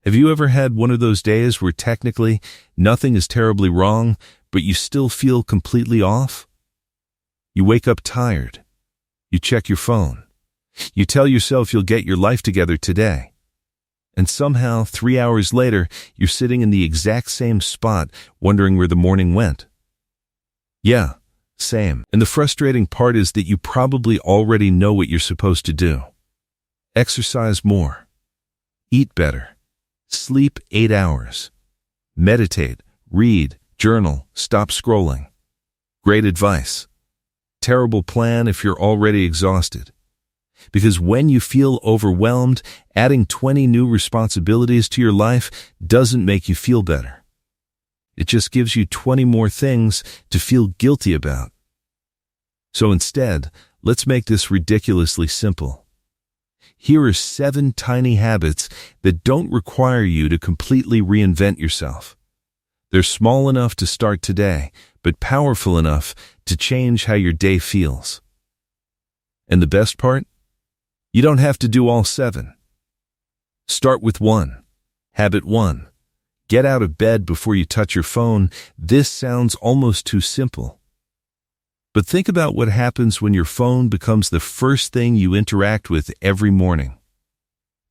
Have you ever had one of those days where technically nothing is terribly wrong, but you still feel completely off? You wake up tired. You check your phone. You tell yourself you'll get your life together today. And somehow, 3 hours later, you're sitting in the exact same spot, wondering where the morning went. Yeah, same. And the frustrating part is that you probably already know what you're supposed to do. Exercise more. Eat better. Sleep 8 hours. Meditate, read, journal, stop scrolling. Great advice. Terrible plan if you're already exhausted. Because when you feel overwhelmed, adding 20 new responsibilities to your life doesn't make you feel better. It just gives you 20 more things to feel guilty about. So instead, let's make this ridiculously simple. Here are 7 tiny habits that don't require you to completely reinvent yourself. They're small enough to start today, but powerful enough to change how your day feels. And the best part? You don't have to do all 7. Start with 1. Habit 1. Get out of bed before you touch your phone. This sounds almost too simple. But think about what happens when your phone becomes the first thing you interact with every morning.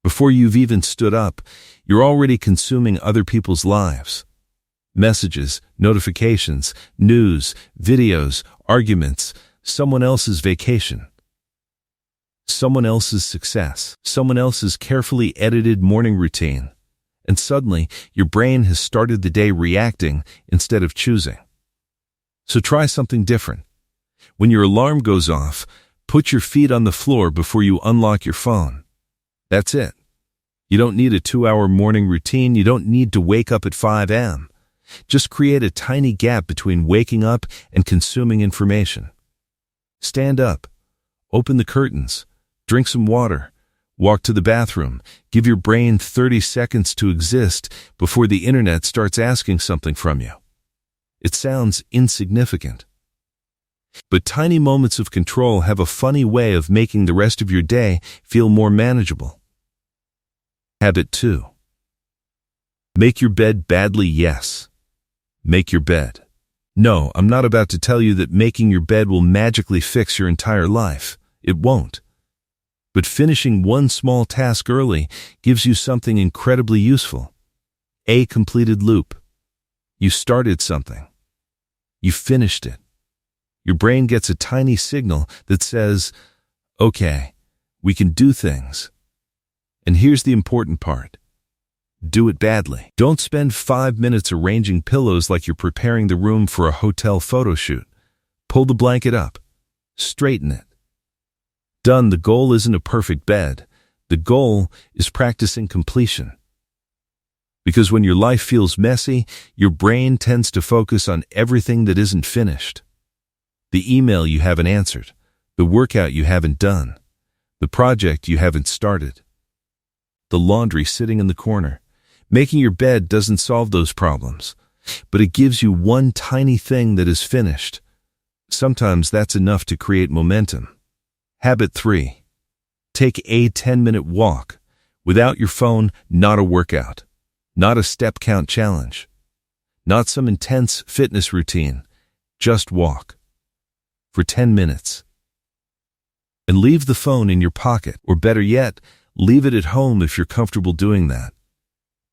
Before you've even stood up, you're already consuming other people's lives. Messages, notifications, news, videos, arguments, someone else's vacation. Someone else's success, someone else's carefully edited morning routine, and suddenly your brain has started the day reacting instead of choosing. So try something different. When your alarm goes off, put your feet on the floor before you unlock your phone. That's it. You don't need a 2-hour morning routine. You don't need to wake up at 5 a.m. Just create a tiny gap between waking up and consuming information. Stand up, open the curtains, drink some water, walk to the bathroom, give your brain 30 seconds to exist before the internet starts asking something from you. It sounds insignificant. But tiny moments of control have a funny way of making the rest of your day feel more manageable. Habit 2. Make your bed badly, yes. Make your bed. No, I'm not about to tell you that making your bed will magically fix your entire life. It won't. But finishing one small task early gives you something incredibly useful. A completed loop. You started something. You finished it. Your brain gets a tiny signal that says, okay, we can do things. And here's the important part. Do it badly. Don't spend 5 minutes arranging pillows like you're preparing the room for a hotel photo shoot. Pull the blanket up. Straighten it. Done. The goal isn't a perfect bed. The goal is practicing completion. Because when your life feels messy, your brain tends to focus on everything that isn't finished. The email you haven't answered, the workout you haven't done, the project you haven't started, the laundry sitting in the corner. Making your bed doesn't solve those problems, but it gives you one tiny thing that is finished. Sometimes that's enough to create momentum. Habit 3. Take a 10-minute walk. Without your phone, not a workout. Not a step count challenge. Not some intense fitness routine. Just walk. For 10 minutes. And leave the phone in your pocket, or better yet, leave it at home if you're comfortable doing that.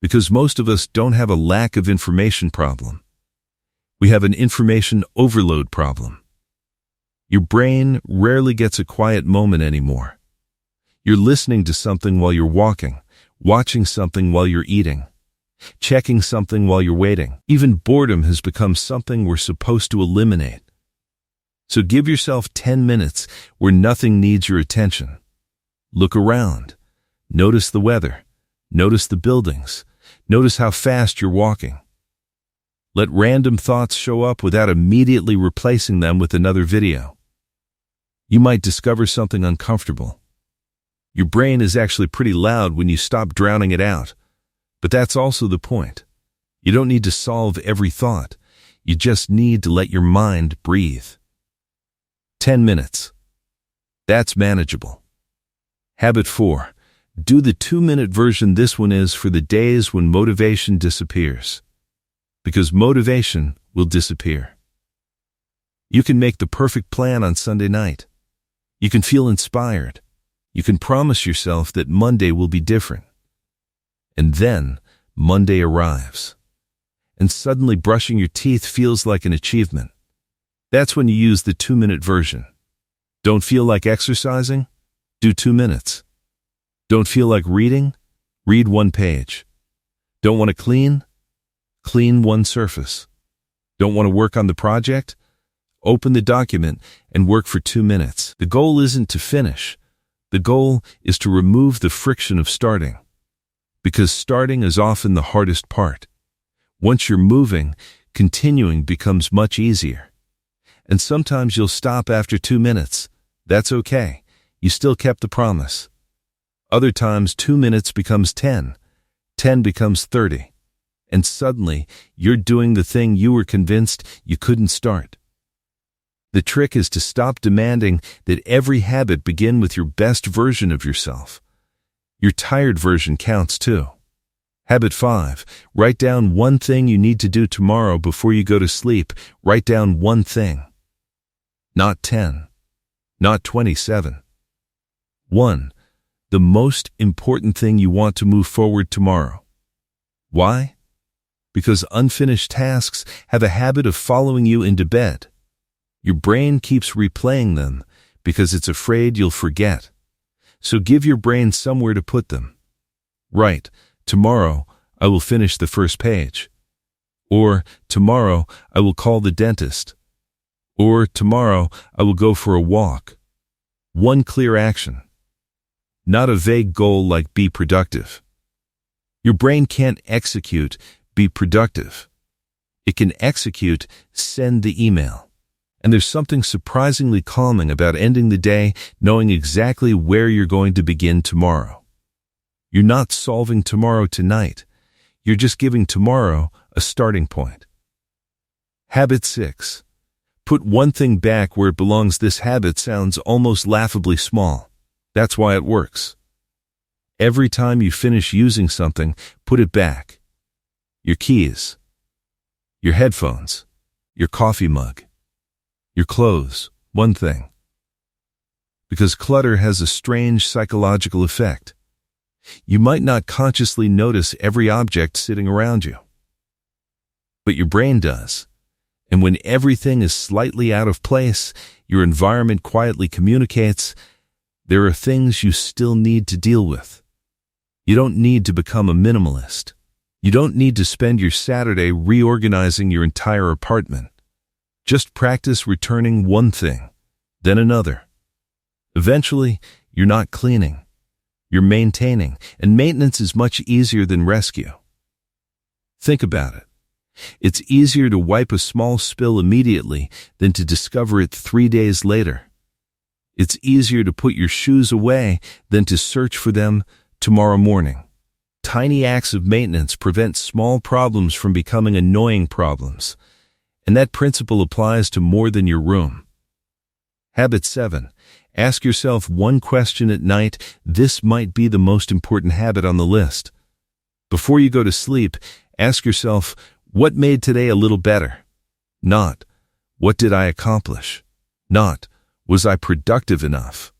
Because most of us don't have a lack of information problem. We have an information overload problem. Your brain rarely gets a quiet moment anymore. You're listening to something while you're walking, watching something while you're eating, checking something while you're waiting. Even boredom has become something we're supposed to eliminate. So give yourself 10 minutes where nothing needs your attention. Look around. Notice the weather. Notice the buildings. Notice how fast you're walking. Let random thoughts show up without immediately replacing them with another video. You might discover something uncomfortable. Your brain is actually pretty loud when you stop drowning it out. But that's also the point. You don't need to solve every thought. You just need to let your mind breathe. 10 minutes. That's manageable. Habit 4. Do the 2-minute version. This one is for the days when motivation disappears. Because motivation will disappear. You can make the perfect plan on Sunday night. You can feel inspired. You can promise yourself that Monday will be different. And then Monday arrives. And suddenly brushing your teeth feels like an achievement. That's when you use the 2-minute version. Don't feel like exercising? Do 2 minutes. Don't feel like reading? Read 1 page. Don't want to clean? Clean 1 surface. Don't want to work on the project? Open the document and work for 2 minutes. The goal isn't to finish. The goal is to remove the friction of starting. Because starting is often the hardest part. Once you're moving, continuing becomes much easier. And sometimes you'll stop after 2 minutes. That's okay. You still kept the promise. Other times 2 minutes becomes 10. 10 becomes 30. And suddenly, you're doing the thing you were convinced you couldn't start. The trick is to stop demanding that every habit begin with your best version of yourself. Your tired version counts too. Habit 5. Write down 1 thing you need to do tomorrow before you go to sleep. Write down 1 thing. Not 10. Not 27. 1. The most important thing you want to move forward tomorrow. Why? Because unfinished tasks have a habit of following you into bed. Your brain keeps replaying them because it's afraid you'll forget. So give your brain somewhere to put them. Write, tomorrow I will finish the first page. Or tomorrow I will call the dentist. Or tomorrow I will go for a walk. 1 clear action. Not a vague goal like be productive. Your brain can't execute be productive. It can execute send the email. And there's something surprisingly calming about ending the day knowing exactly where you're going to begin tomorrow. You're not solving tomorrow tonight. You're just giving tomorrow a starting point. Habit 6. Put 1 thing back where it belongs. This habit sounds almost laughably small. That's why it works. Every time you finish using something, put it back. Your keys, your headphones, your coffee mug, your clothes, 1 thing. Because clutter has a strange psychological effect. You might not consciously notice every object sitting around you. But your brain does. And when everything is slightly out of place, your environment quietly communicates, there are things you still need to deal with. You don't need to become a minimalist. You don't need to spend your Saturday reorganizing your entire apartment. Just practice returning 1 thing, then another. Eventually, you're not cleaning. You're maintaining, and maintenance is much easier than rescue. Think about it. It's easier to wipe a small spill immediately than to discover it 3 days later. It's easier to put your shoes away than to search for them tomorrow morning. Tiny acts of maintenance prevent small problems from becoming annoying problems. And that principle applies to more than your room. Habit 7. Ask yourself 1 question at night. This might be the most important habit on the list. Before you go to sleep, ask yourself, what made today a little better? Not, what did I accomplish? Not, was I productive enough?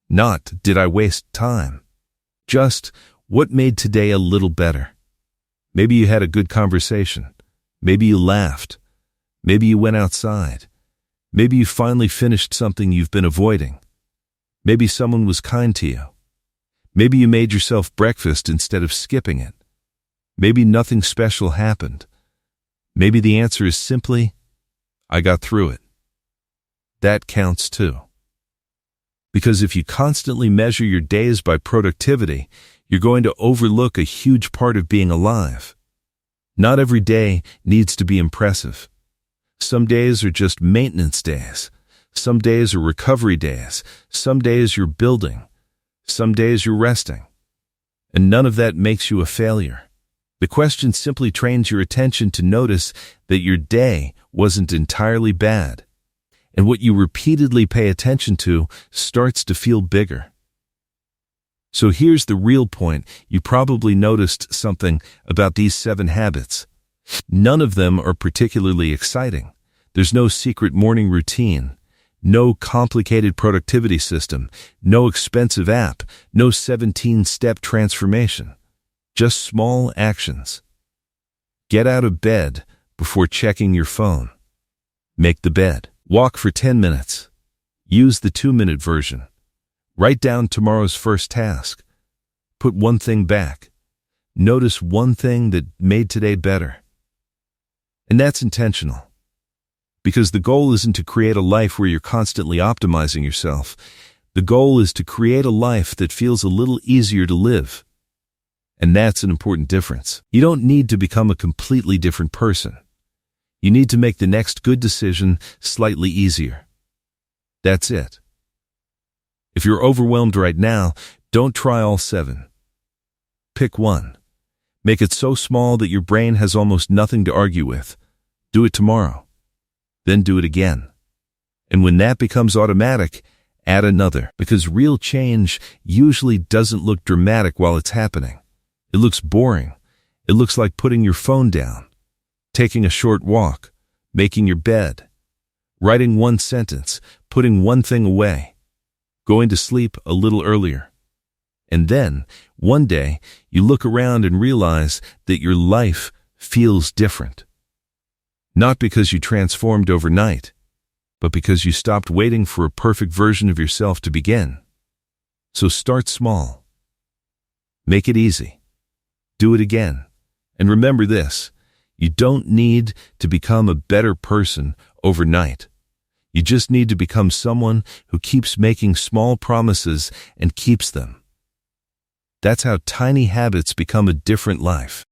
Not, did I waste time? Just, what made today a little better? Maybe you had a good conversation. Maybe you laughed. Maybe you went outside. Maybe you finally finished something you've been avoiding. Maybe someone was kind to you. Maybe you made yourself breakfast instead of skipping it. Maybe nothing special happened. Maybe the answer is simply, I got through it. That counts too. Because if you constantly measure your days by productivity, you're going to overlook a huge part of being alive. Not every day needs to be impressive. Some days are just maintenance days. Some days are recovery days. Some days you're building. Some days you're resting. And none of that makes you a failure. The question simply trains your attention to notice that your day wasn't entirely bad. And what you repeatedly pay attention to starts to feel bigger. So here's the real point. You probably noticed something about these 7 habits. None of them are particularly exciting. There's no secret morning routine, no complicated productivity system, no expensive app, no 17-step transformation. Just small actions. Get out of bed before checking your phone. Make the bed. Walk for 10 minutes. Use the 2-minute version. Write down tomorrow's first task. Put one thing back. Notice one thing that made today better. And that's intentional. Because the goal isn't to create a life where you're constantly optimizing yourself. The goal is to create a life that feels a little easier to live. And that's an important difference. You don't need to become a completely different person. You need to make the next good decision slightly easier. That's it. If you're overwhelmed right now, don't try all 7. Pick one. Make it so small that your brain has almost nothing to argue with. Do it tomorrow. Then do it again. And when that becomes automatic, add another. Because real change usually doesn't look dramatic while it's happening. It looks boring. It looks like putting your phone down, taking a short walk, making your bed, writing one sentence, putting one thing away, going to sleep a little earlier. And then, one day, you look around and realize that your life feels different. Not because you transformed overnight, but because you stopped waiting for a perfect version of yourself to begin. So start small. Make it easy. Do it again. And remember this, you don't need to become a better person overnight. You just need to become someone who keeps making small promises and keeps them. That's how tiny habits become a different life.